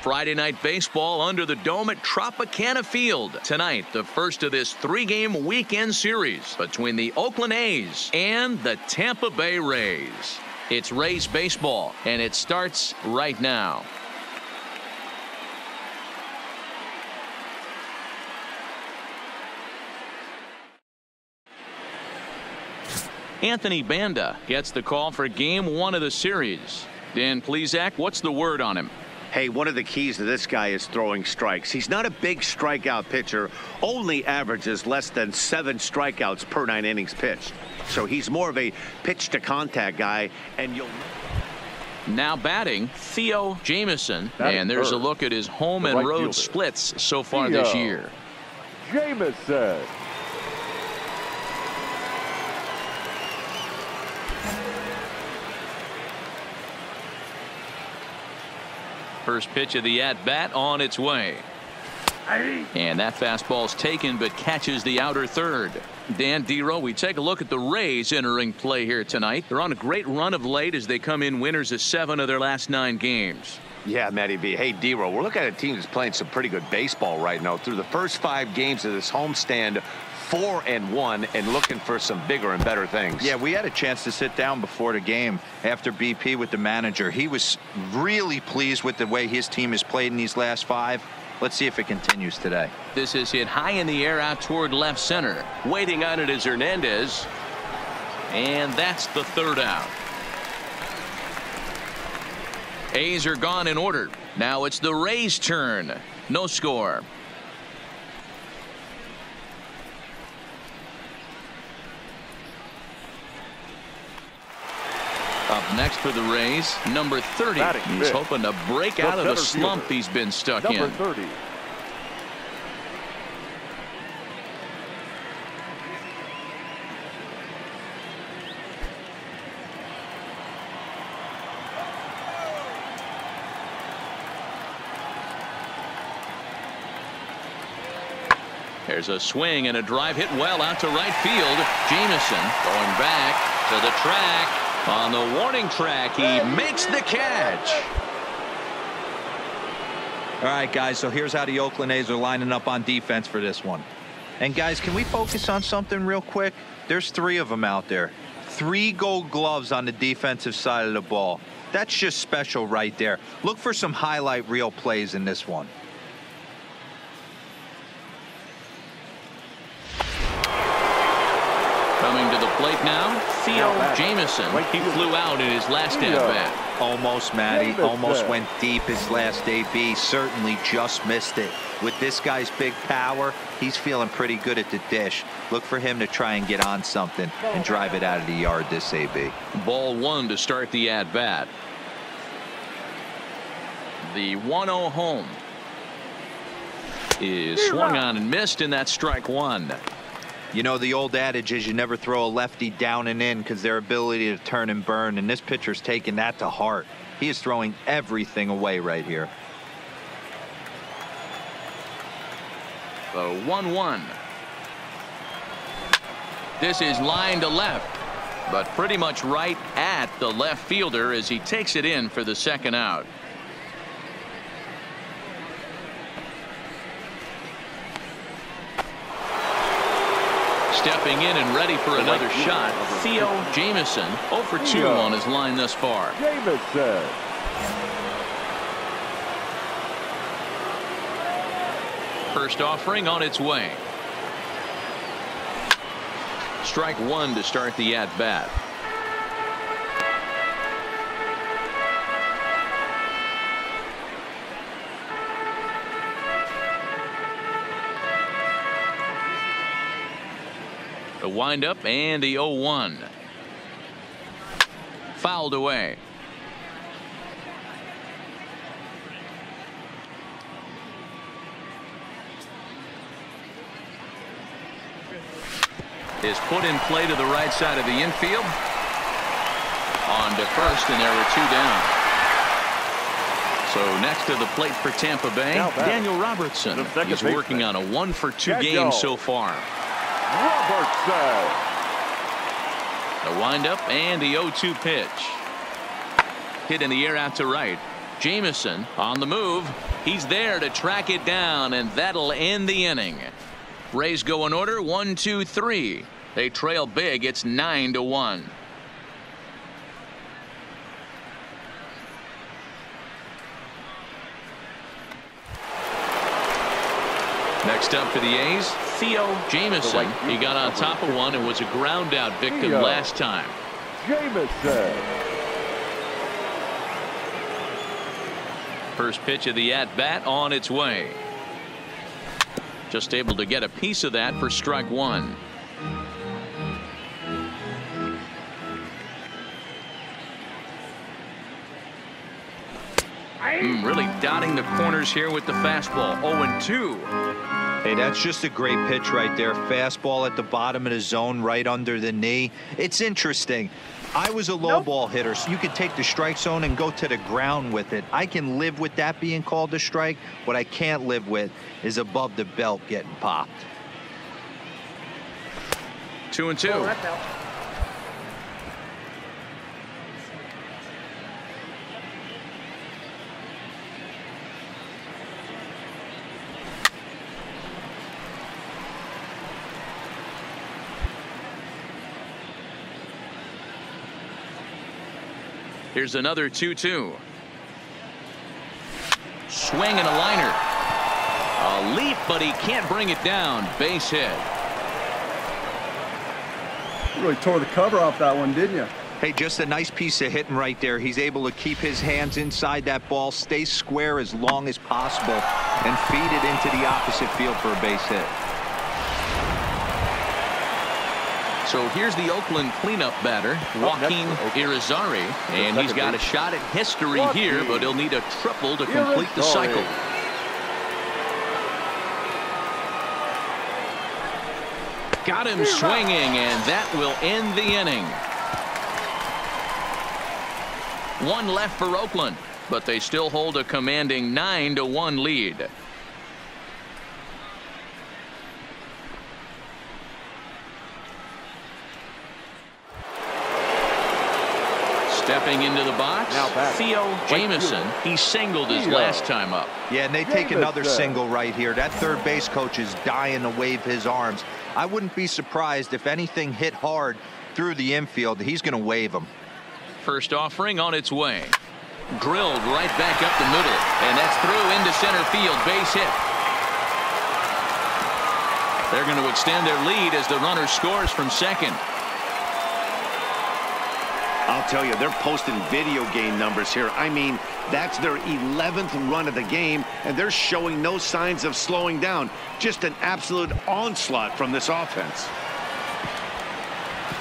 Friday night baseball under the dome at Tropicana Field. Tonight, the first of this 3-game weekend series between the Oakland A's and the Tampa Bay Rays. It's Rays baseball, and it starts right now. Anthony Banda gets the call for game 1 of the series. Dan Plesac, what's the word on him? Hey, one of the keys to this guy is throwing strikes. He's not a big strikeout pitcher, only averages less than 7 strikeouts per 9 innings pitched. So he's more of a pitch to contact guy, and you'll. Now batting, Theo Jamieson, and there's a look at his home and road splits so far this year. Jamieson. First pitch of the at-bat on its way. And that fastball's taken but catches the outer third. Dan Dero, we take a look at the Rays entering play here tonight. They're on a great run of late as they come in winners of 7 of their last 9 games. Yeah, Matty B. Hey, Dero, we're looking at a team that's playing some pretty good baseball right now. Through the first 5 games of this homestand, 4-1, and looking for some bigger and better things. Yeah, we had a chance to sit down before the game after BP with the manager. He was really pleased with the way his team has played in these last 5. Let's see if it continues today. This is hit high in the air out toward left center. Waiting on it is Hernandez. And that's the 3rd out. A's are gone in order. Now it's the Rays' turn. No score. Up next for the Rays, number 30. He's hoping to break out of the slump he's been stuck in. Number 30. There's a swing and a drive hit well out to right field. Jamieson going back to the track. On the warning track, he makes the catch. All right, guys, so here's how the Oakland A's are lining up on defense for this one. And, guys, can we focus on something real quick? There's 3 of them out there. 3 gold gloves on the defensive side of the ball. That's just special right there. Look for some highlight reel plays in this one. Coming to the plate now, Theo Jamieson. He flew out in his last at-bat. Almost, Matty. Almost went deep his last AB. Certainly just missed it. With this guy's big power, he's feeling pretty good at the dish. Look for him to try and get on something and drive it out of the yard this AB. Ball 1 to start the at-bat. The 1-0 home is swung on and missed, and that's strike 1. You know, the old adage is you never throw a lefty down and in because their ability to turn and burn, and this pitcher's taking that to heart. He is throwing everything away right here. The 1-1. This is line to left, but pretty much right at the left fielder as he takes it in for the 2nd out. Stepping in and ready for another shot, Theo Jamieson, 0 for 2 on his line thus far. Jamieson. First offering on its way. Strike 1 to start the at-bat. The windup and the 0-1. Fouled away. Is put in play to the right side of the infield. On to first, and there were 2 down. So next to the plate for Tampa Bay, Daniel Robertson. He's working on a 1 for 2 game so far. Robertson. The windup and the 0-2 pitch. Hit in the air out to right. Jamison on the move. He's there to track it down, and that'll end the inning. Rays go in order 1, 2, 3. They trail big. It's 9-1. Next up for the A's, Jamison. He got on top of one and was a ground out victim last time. Jamison. First pitch of the at bat on its way. Just able to get a piece of that for strike one. Really dotting the corners here with the fastball. 0-2. Hey, that's just a great pitch right there. Fastball at the bottom of the zone, right under the knee. It's interesting. I was a low ball hitter, so you could take the strike zone and go to the ground with it. I can live with that being called a strike. What I can't live with is above the belt getting popped. 2-2. Oh, that's out. Here's another 2-2. Swing and a liner. A leap, but he can't bring it down. Base hit. You really tore the cover off that one, didn't you? Hey, just a nice piece of hitting right there. He's able to keep his hands inside that ball, stay square as long as possible, and feed it into the opposite field for a base hit. So here's the Oakland cleanup batter, Joaquin Irizarry, and he's got a shot at history here, but he'll need a triple to complete the cycle. Got him swinging, and that will end the inning. One left for Oakland, but they still hold a commanding 9-1 lead. Stepping into the box, Jamison. He singled his last time up. Yeah, and they take another single right here. That third base coach is dying to wave his arms. I wouldn't be surprised if anything hit hard through the infield. He's going to wave them. First offering on its way. Drilled right back up the middle, and that's through into center field. Base hit. They're going to extend their lead as the runner scores from second. I'll tell you, they're posting video game numbers here. I mean, that's their 11th run of the game, and they're showing no signs of slowing down. Just an absolute onslaught from this offense.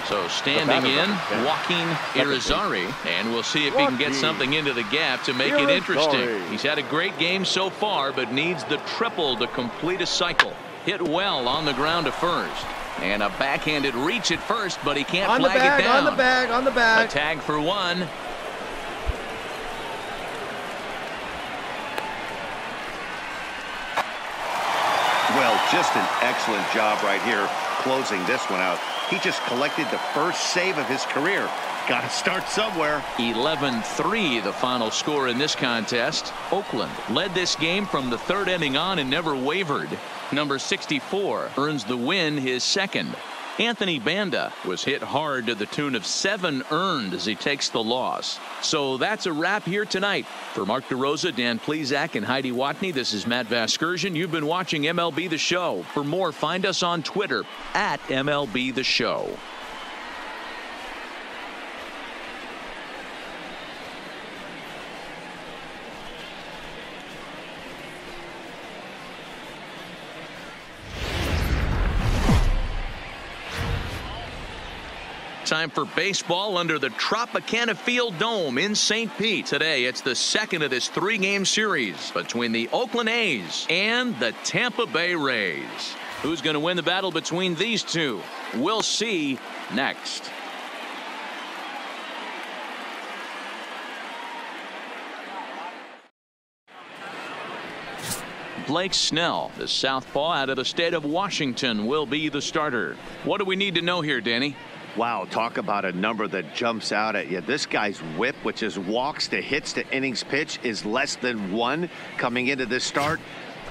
So standing in, Joaquin Irizarry, and we'll see if he can get something into the gap to make it interesting. He's had a great game so far, but needs the triple to complete a cycle. Hit well on the ground to first. And a backhanded reach at first, but he can't flag it down. On the bag. A tag for one. Well, just an excellent job right here closing this one out. He just collected the first save of his career. Got to start somewhere. 11-3 the final score in this contest. Oakland led this game from the third inning on and never wavered. Number 64 earns the win, his second. Anthony Banda was hit hard to the tune of 7 earned as he takes the loss. So that's a wrap here tonight. For Mark DeRosa, Dan Plesac, and Heidi Watney, this is Matt Vasgersian. You've been watching MLB The Show. For more, find us on Twitter at MLB The Show. Time for baseball under the Tropicana Field Dome in St. Pete. Today, it's the second of this 3-game series between the Oakland A's and the Tampa Bay Rays. Who's going to win the battle between these two? We'll see next. Blake Snell, the southpaw out of the state of Washington, will be the starter. What do we need to know here, Danny? Wow, talk about a number that jumps out at you. This guy's whip, which is walks to hits to innings pitch, is less than 1 coming into this start.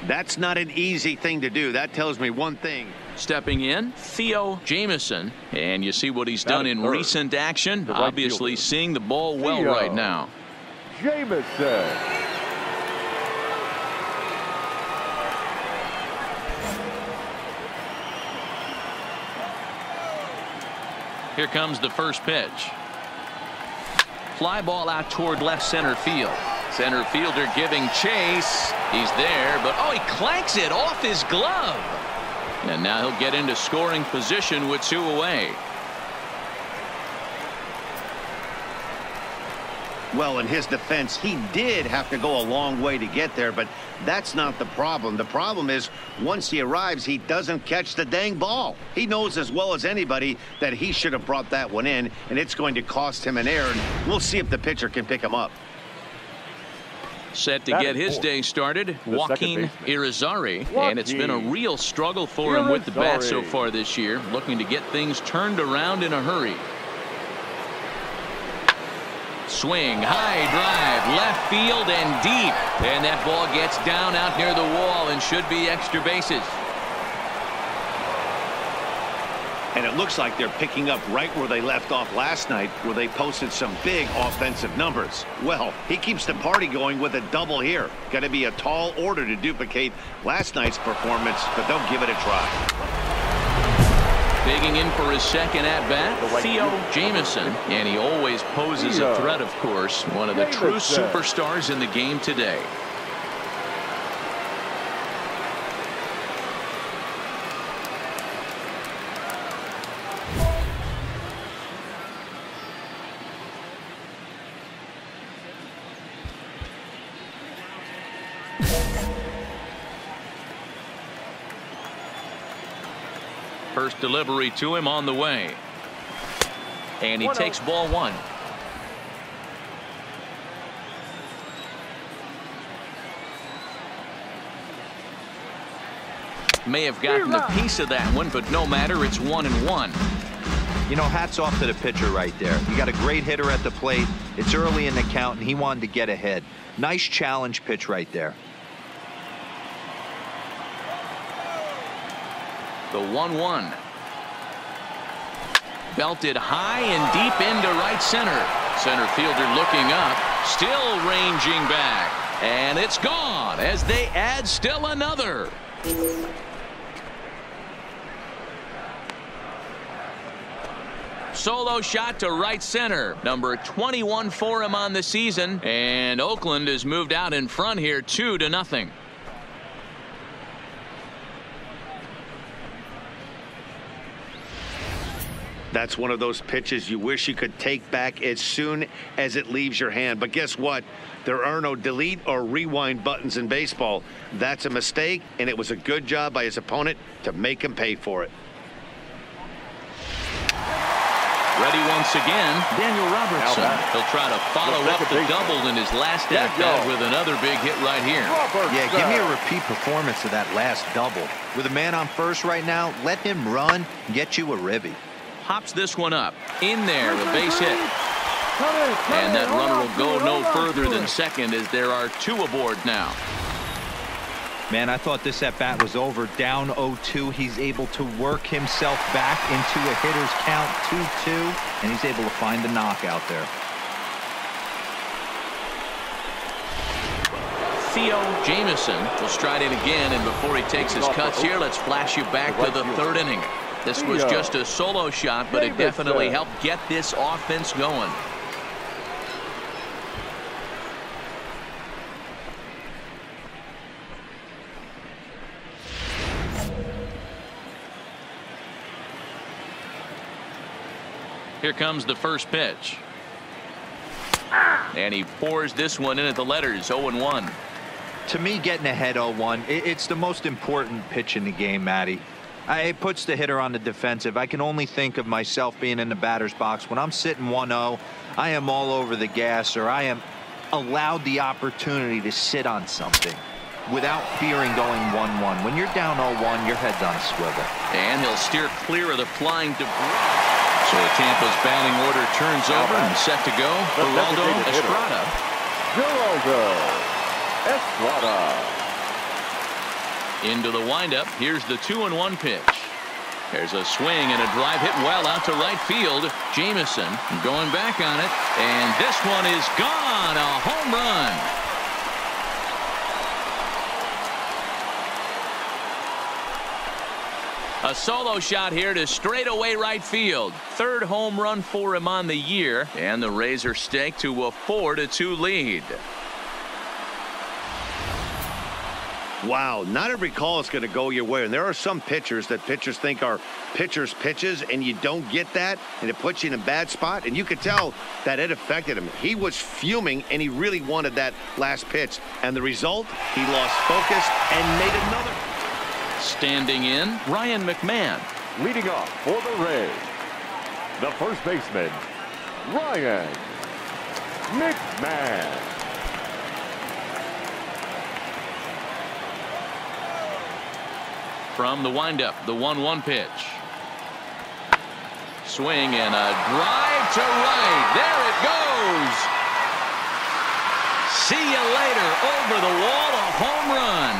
That's not an easy thing to do. That tells me one thing. Stepping in, Theo Jamieson. And you see what he's done in recent action. Obviously seeing the ball well right now. Jamieson. Here comes the first pitch. Fly ball out toward left center field. Center fielder giving chase. He's there, but oh, he clanks it off his glove. And now he'll get into scoring position with 2 away. Well, in his defense, he did have to go a long way to get there, but that's not the problem. The problem is once he arrives, he doesn't catch the dang ball. He knows as well as anybody that he should have brought that one in, and it's going to cost him an error. And we'll see if the pitcher can pick him up. Set to get his day started, Joaquin Irizarry, and it's been a real struggle for him with the bat so far this year, looking to get things turned around in a hurry. Swing, high drive, left field and deep, and that ball gets down out near the wall and should be extra bases. And it looks like they're picking up right where they left off last night, where they posted some big offensive numbers. Well, he keeps the party going with a double here. Going to be a tall order to duplicate last night's performance, but they'll give it a try. Digging in for his second at-bat, Theo Jamieson, and he always poses a threat, of course. One of the true superstars in the game today. First delivery to him on the way. And he takes ball 1. May have gotten a piece of that one, but no matter, it's 1-1. You know, hats off to the pitcher right there. You got a great hitter at the plate. It's early in the count, and he wanted to get ahead. Nice challenge pitch right there. The 1-1. Belted high and deep into right center. Center fielder looking up, still ranging back. And it's gone as they add still another. Solo shot to right center. Number 21 for him on the season. And Oakland has moved out in front here 2-0. That's one of those pitches you wish you could take back as soon as it leaves your hand. But guess what? There are no delete or rewind buttons in baseball. That's a mistake, and it was a good job by his opponent to make him pay for it. Ready once again, Daniel Robertson. He'll try to follow up the double in his last at-bat with another big hit right here. Yeah, give me a repeat performance of that last double. With a man on first right now, let him run and get you a ribby. Pops this one up. In there, a base hit. And that runner will go no further than second as there are 2 aboard now. Man, I thought this at-bat was over. Down 0-2. He's able to work himself back into a hitter's count 2-2, and he's able to find the knockout there. Theo Jamieson will stride in again, and before he takes his cuts here, let's flash you back to the 3rd inning. This was just a solo shot, but it definitely helped get this offense going. Here comes the first pitch. And he pours this one in at the letters, 0-1. To me, getting ahead 0-1, it's the most important pitch in the game, Matty. It puts the hitter on the defensive. I can only think of myself being in the batter's box. When I'm sitting 1-0, I am all over the gas, or I am allowed the opportunity to sit on something without fearing going 1-1. When you're down 0-1, your head's on a swivel. And he'll steer clear of the flying debris. So Tampa's batting order turns over and set to go. Geraldo Estrada. Geraldo Estrada. Into the windup. Here's the 2-1 pitch. There's a swing and a drive hit well out to right field. Jamison going back on it. And this one is gone. A home run. A solo shot here to straightaway right field. Third home run for him on the year. And the Rays are staked to a 4-2 lead. Wow, not every call is going to go your way. And there are some pitchers that pitchers think are pitchers' pitches, and you don't get that, and it puts you in a bad spot. And you could tell that it affected him. He was fuming, and he really wanted that last pitch. And the result, he lost focus and made another. Standing in, Ryan McMahon. Leading off for the Rays, the first baseman, Ryan McMahon. From the windup, the 1-1 pitch. Swing and a drive to right. There it goes. See you later. Over the wall, a home run.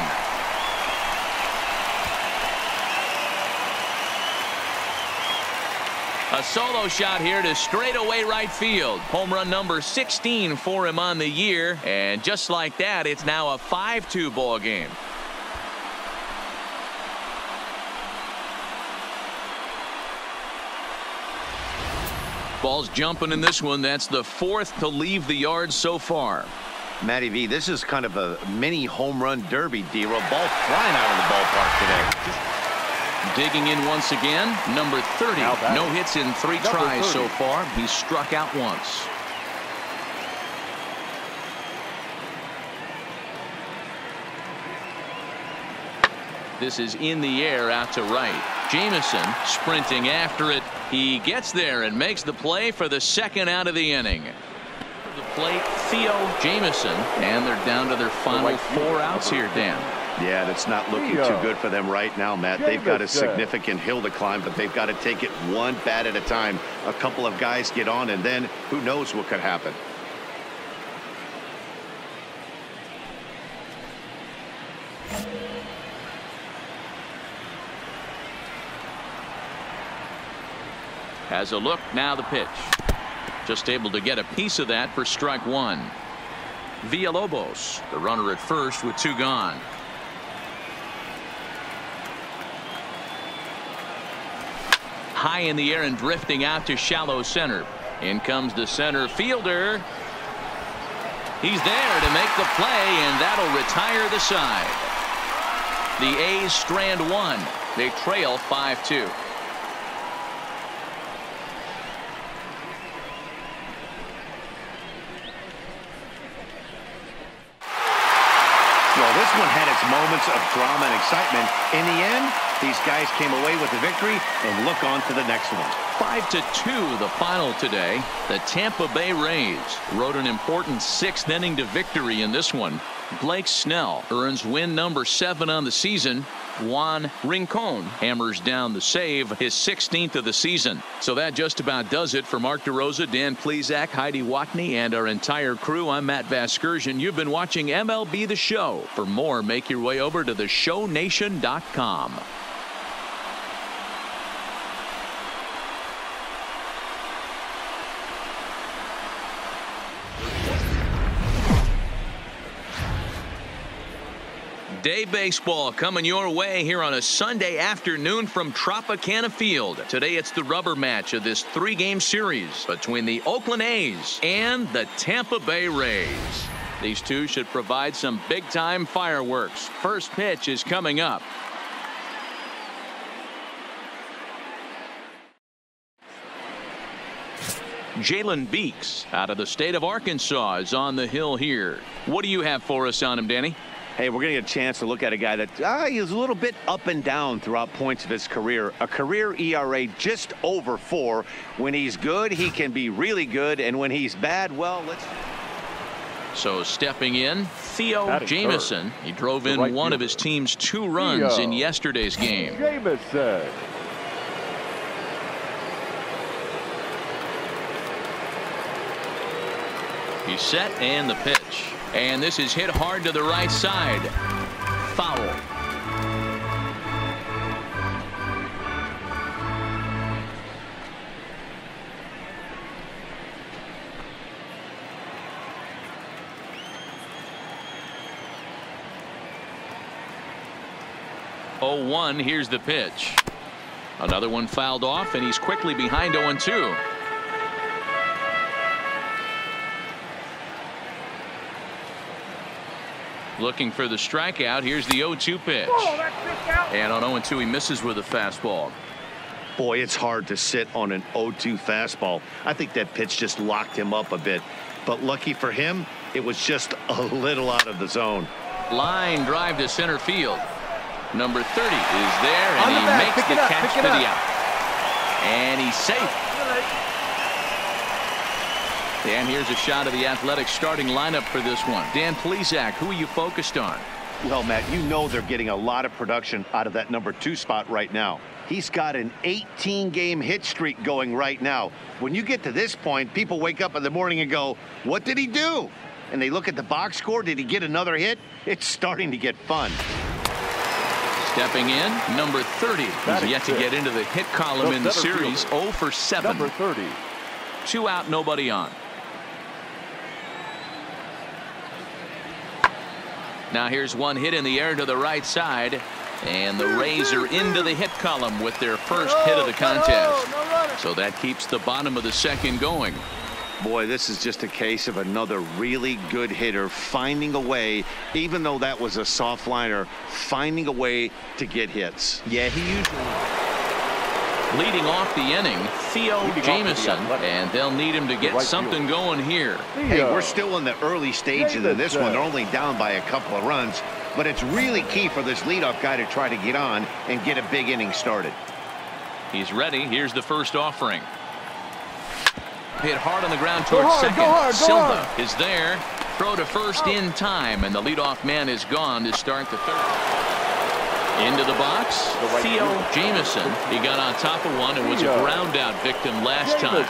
A solo shot here to straightaway right field. Home run number 16 for him on the year. And just like that, it's now a 5-2 ball game. Ball's jumping in this one. That's the fourth to leave the yard so far. Matty V, this is kind of a mini home run derby, D-Row. Ball flying out of the ballpark today. Digging in once again, number 30. No hits in 3 tries so far. He's struck out once. This is in the air out to right. Jamison sprinting after it. He gets there and makes the play for the second out of the inning. The plate, Theo Jamison, and they're down to their final 4 outs here, Dan. Yeah, that's not looking too good for them right now, Matt. They've got a significant hill to climb, but they've got to take it one bat at a time. A couple of guys get on, and then who knows what could happen. Has a look, now the pitch. Just able to get a piece of that for strike 1. Villalobos, the runner at first with 2 gone. High in the air and drifting out to shallow center. In comes the center fielder. He's there to make the play, and that'll retire the side. The A's strand 1. They trail 5-2. Well, this one had its moments of drama and excitement. In the end, these guys came away with the victory and look on to the next one. 5-2 the final today. The Tampa Bay Rays rode an important 6th inning to victory in this one. Blake Snell earns win number 7 on the season. Juan Rincon hammers down the save, his 16th of the season. So that just about does it for Mark DeRosa, Dan Plesac, Heidi Watney, and our entire crew. I'm Matt Vasgersian. You've been watching MLB The Show. For more, make your way over to theshownation.com. Day baseball coming your way here on a Sunday afternoon from Tropicana Field. Today it's the rubber match of this 3-game series between the Oakland A's and the Tampa Bay Rays. These two should provide some big-time fireworks. First pitch is coming up. Jalen Beeks out of the state of Arkansas is on the hill here. What do you have for us on him, Danny? Hey, we're going to get a chance to look at a guy that he's a little bit up and down throughout points of his career. A career ERA just over 4. When he's good, he can be really good. And when he's bad, well, let's... So stepping in, Theo Jamison. He drove in one of his team's 2 runs in yesterday's game. Jamison. He's set and the pitch. And this is hit hard to the right side. Foul. Oh, 1. Here's the pitch. Another one fouled off, and he's quickly behind 0-2. Looking for the strikeout. Here's the 0-2 pitch. And on 0-2, he misses with a fastball. Boy, it's hard to sit on an 0-2 fastball. I think that pitch just locked him up a bit. But lucky for him, it was just a little out of the zone. Line drive to center field. Number 30 is there, and he makes the catch for the out. And he's safe. And here's a shot of the Athletics starting lineup for this one. Dan Plesac, who are you focused on? Well, Matt, you know they're getting a lot of production out of that number 2 spot right now. He's got an 18-game hit streak going right now. When you get to this point, people wake up in the morning and go, what did he do? And they look at the box score. Did he get another hit? It's starting to get fun. Stepping in, number 30. He's yet to get into the hit column in the series. 0 for 7. Number 30. 2 out, nobody on. Now here's one hit in the air to the right side. And the Rays are into the hit column with their first hit of the contest. So that keeps the bottom of the second going. Boy, this is just a case of another really good hitter finding a way, even though that was a soft liner, finding a way to get hits. Yeah, he usually. Leading off the inning, Theo Jamison, and they'll need him to get something going here. Hey, we're still in the early stages of this one. They're only down by a couple of runs, but it's really key for this leadoff guy to try to get on and get a big inning started. He's ready. Here's the first offering. Hit hard on the ground towards second. Silva is there. Throw to first in time, and the leadoff man is gone to start the third. Into the box, Theo Jamison. He got on top of one and was a ground out victim last time.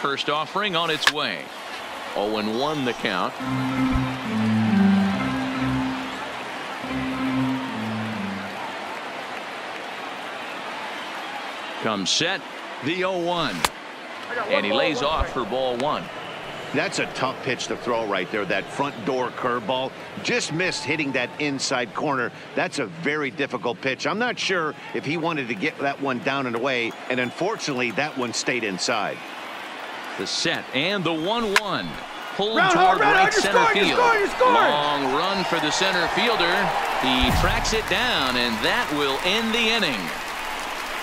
First offering on its way. 0-1 the count. Comes set, the 0-1. And he lays off for ball 1. That's a tough pitch to throw right there. That front door curveball just missed hitting that inside corner. That's a very difficult pitch. I'm not sure if he wanted to get that one down and away, and unfortunately that one stayed inside. The set and the 1-1. Pulled toward right center field. Long run for the center fielder. He tracks it down, and that will end the inning.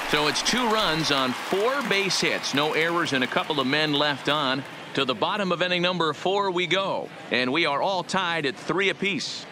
So it's 2 runs on 4 base hits. No errors and a couple of men left on. To the bottom of inning number 4 we go. And we are all tied at 3 apiece.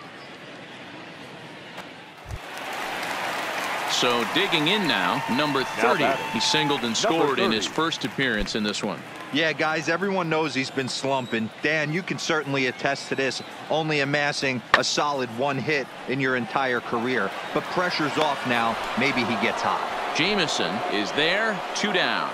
So digging in now, number 30. He singled and scored in his first appearance in this one. Yeah, guys, everyone knows he's been slumping. Dan, you can certainly attest to this, only amassing a solid 1 hit in your entire career. But pressure's off now. Maybe he gets hot. Jamison is there, 2 down.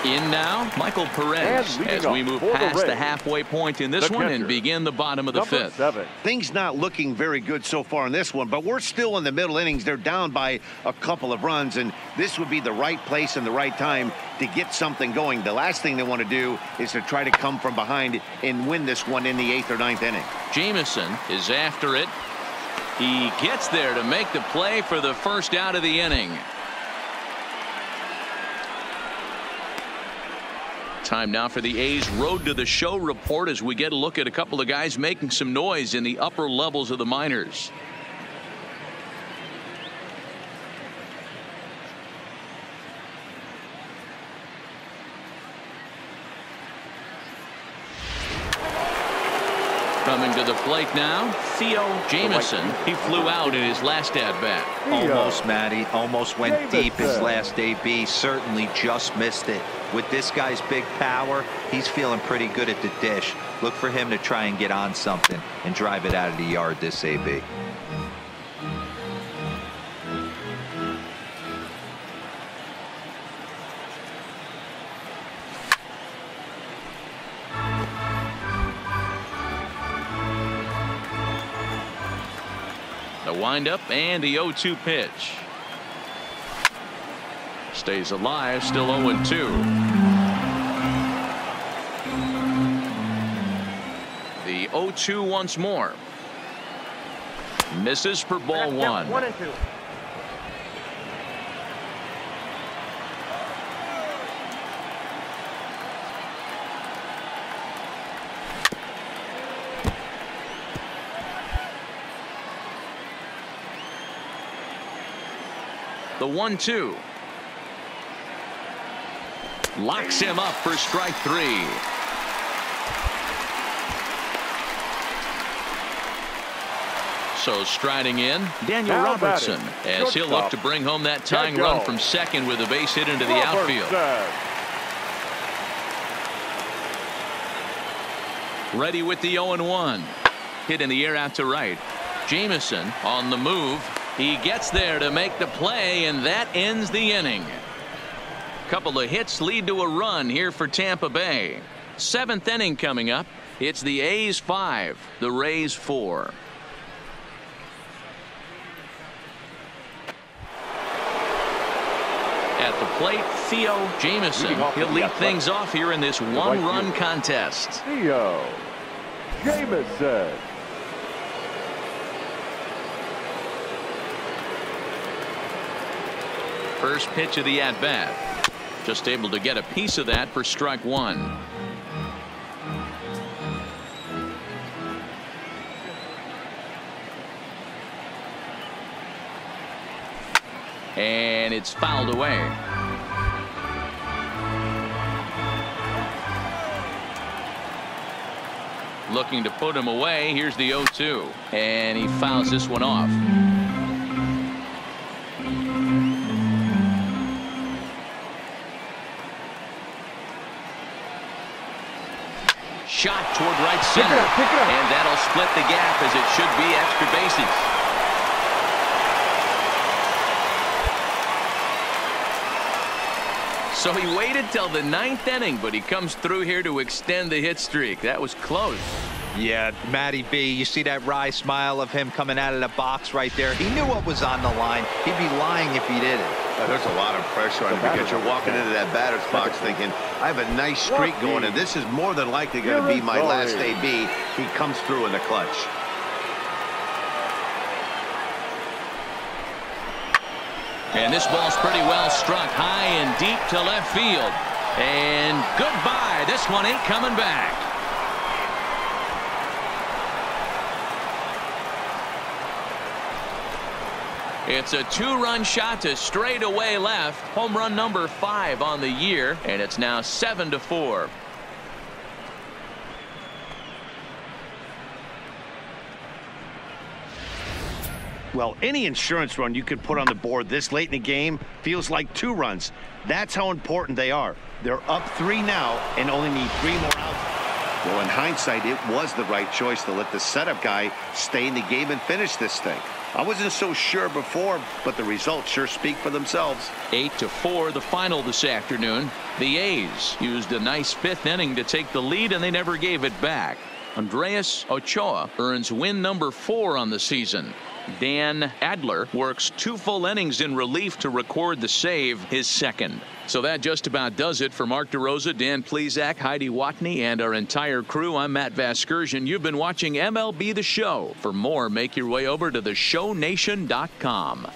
In now, Michael Perez, as we move past the halfway point in this one and begin the bottom of the 5th. Things not looking very good so far in this one, but we're still in the middle innings. They're down by a couple of runs, and this would be the right place and the right time to get something going. The last thing they want to do is to try to come from behind and win this one in the 8th or 9th inning. Jamison is after it. He gets there to make the play for the first out of the inning. Time now for the A's Road to the Show report as we get a look at a couple of guys making some noise in the upper levels of the minors. Coming to the plate now, Theo Jamison. He flew out in his last at-bat. Almost, Matty. Almost went deep his last AB. Certainly just missed it. With this guy's big power, he's feeling pretty good at the dish. Look for him to try and get on something and drive it out of the yard this AB. The windup and the 0-2 pitch. Stays alive, still 0-2. The 0-2 once more. Misses for ball one. 1-2. The 1-2. Locks him up for strike three. So striding in, Daniel Robertson, as he'll look to bring home that tying run from second with a base hit into the outfield. Ready with the 0-1. Hit in the air out to right. Jamison on the move. He gets there to make the play, and that ends the inning. Couple of hits lead to a run here for Tampa Bay. Seventh inning coming up. It's the A's 5, the Rays 4. At the plate, Theo Jamison. He'll lead things off here in this one-run contest. Theo Jamison. First pitch of the at-bat. Just able to get a piece of that for strike one. And it's fouled away. Looking to put him away. Here's the 0-2. And he fouls this one off. Shot toward right center. And that'll split the gap as it should be extra bases. So he waited till the 9th inning, but he comes through here to extend the hit streak. That was close. Yeah, Matty B, you see that wry smile of him coming out of the box right there. He knew what was on the line. He'd be lying if he didn't. There's a lot of pressure on him because you're walking into that batter's box thinking, I have a nice streak going, and this is more than likely going to be my last AB. He comes through in the clutch. And this ball's pretty well struck high and deep to left field. And goodbye. This one ain't coming back. It's a 2-run shot to straightaway left. Home run number 5 on the year, and it's now 7-4. Well, any insurance run you could put on the board this late in the game feels like 2 runs. That's how important they are. They're up 3 now and only need 3 more outs. Well, in hindsight, it was the right choice to let the setup guy stay in the game and finish this thing. I wasn't so sure before, but the results sure speak for themselves. 8-4 the final this afternoon. The A's used a nice 5th inning to take the lead, and they never gave it back. Andres Ochoa earns win number 4 on the season. Dan Adler works 2 full innings in relief to record the save, his 2nd. So that just about does it for Mark DeRosa, Dan Plesac, Heidi Watney, and our entire crew. I'm Matt Vasgersian. You've been watching MLB The Show. For more, make your way over to theshownation.com.